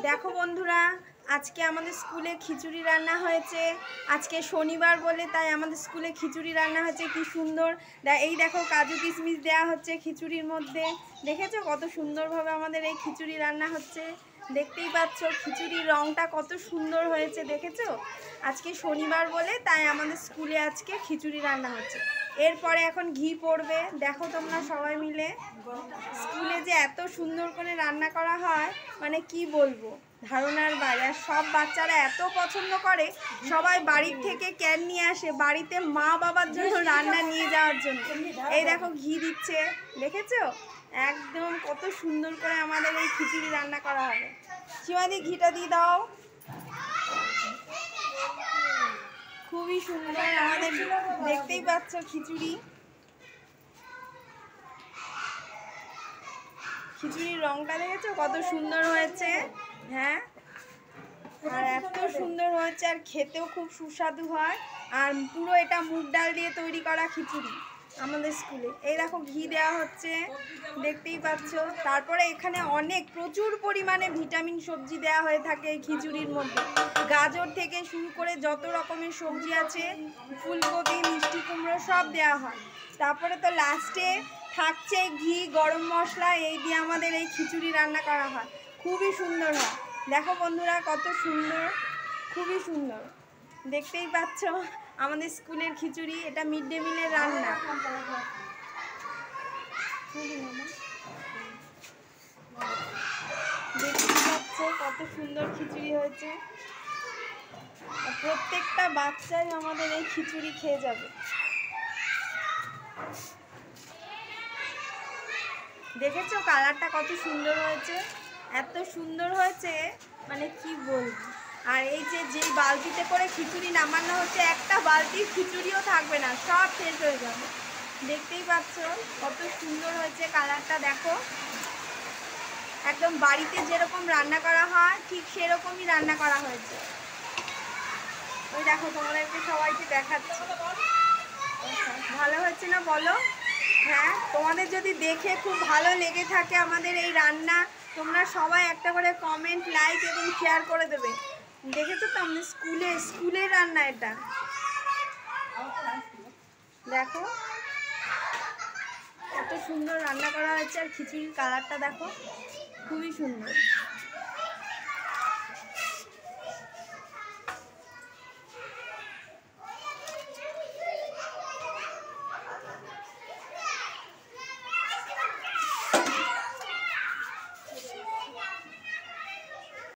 দেখো বন্ধুরা, আজকে আমাদের স্কুলে খিচুড়ি রান্না হয়েছে। আজকে শনিবার বলে তাই আমাদের স্কুলে খিচুড়ি রান্না হয়েছে। কি সুন্দর! এই দেখো, কাজু কিশমিশ দেওয়া হচ্ছে খিচুড়ির মধ্যে। দেখেছো কত সুন্দরভাবে আমাদের এই খিচুড়ি রান্না হচ্ছে? দেখতেই পাচ্ছ খিচুড়ির রঙটা কত সুন্দর হয়েছে, দেখেছো? আজকে শনিবার বলে তাই আমাদের স্কুলে আজকে খিচুড়ি রান্না হচ্ছে। এরপরে এখন ঘি পড়বে। দেখো তোমরা সবাই মিলে স্কুলে যে এত সুন্দর করে রান্না করা হয়, মানে কি বলবো, ধারণার বাইরে। আর সব বাচ্চারা এত পছন্দ করে, সবাই বাড়ির থেকে ক্যান নিয়ে আসে বাড়িতে মা বাবার জন্য রান্না নিয়ে যাওয়ার জন্য। এই দেখো ঘি দিচ্ছে, দেখেছো? একদম কত সুন্দর করে আমাদের এই খিচুড়ি রান্না করা হবে। সীমাদি ঘিটা দিয়ে দাও। খুবই সুন্দর আমাদের, দেখতেই পাচ্ছ খিচুড়ির রংটা দেখেছো কত সুন্দর হয়েছে? হ্যাঁ, আর এত সুন্দর হয়েছে, আর খেতেও খুব সুস্বাদু হয়। আর পুরো এটা মুগ ডাল দিয়ে তৈরি করা খিচুড়ি আমাদের স্কুলে। এই দেখো ঘি দেওয়া হচ্ছে, দেখতেই পাচ্ছ। তারপরে এখানে প্রচুর পরিমাণে ভিটামিন সবজি দেওয়া হয়ে থাকে এই খিচুড়ির মধ্যে। গাজর থেকে শুরু করে যত রকমের সবজি আছে, ফুলকপি, মিষ্টি কুমড়ো সব দেওয়া হয়। তারপরে তো লাস্টে থাকছে ঘি, গরম মশলা, এই দিয়ে আমাদের এই খিচুড়ি রান্না করা হয়। খুবই সুন্দর হয়। দেখো বন্ধুরা কত সুন্দর, খুবই সুন্দর। দেখতেই পাচ্ছ আমাদের স্কুলের খিচুড়ি। এটা মিড ডে মিলের রান্না। দেখতেই পাচ্ছ কত সুন্দর খিচুড়ি হয়েছে। প্রত্যেকটা বাচ্চাই আমাদের এই খিচুড়ি খেয়ে যাবে। দেখেছো কালারটা কত সুন্দর হয়েছে? এত সুন্দর হয়েছে, মানে কি বলবো। আর এই যেই বালতিতে করে খিচুড়ি নামানো হচ্ছে, একটা বালতির খিচুড়িও থাকবে না, সব শেষ হয়ে যাবে। দেখতেই পাচ্ছ কত সুন্দর হয়েছে কালারটা। দেখো, একদম বাড়িতে যেরকম রান্না করা হয় ঠিক সেরকমই রান্না করা হয়েছে। ওই দেখো, তোমাদেরকে সবাইকে দেখাচ্ছি। ভালো হয়েছে না বলো? হ্যাঁ, তোমাদের যদি দেখে খুব ভালো লেগে থাকে আমাদের এই রান্না, তোমরা সবাই একটা করে কমেন্ট, লাইক এবং শেয়ার করে দেবে। দেখেছো তো আমাদের স্কুলের রান্না এটা। দেখো কত সুন্দর রান্না করা হয়েছে। আর খিচুড়ির কালারটা দেখো, খুবই সুন্দর।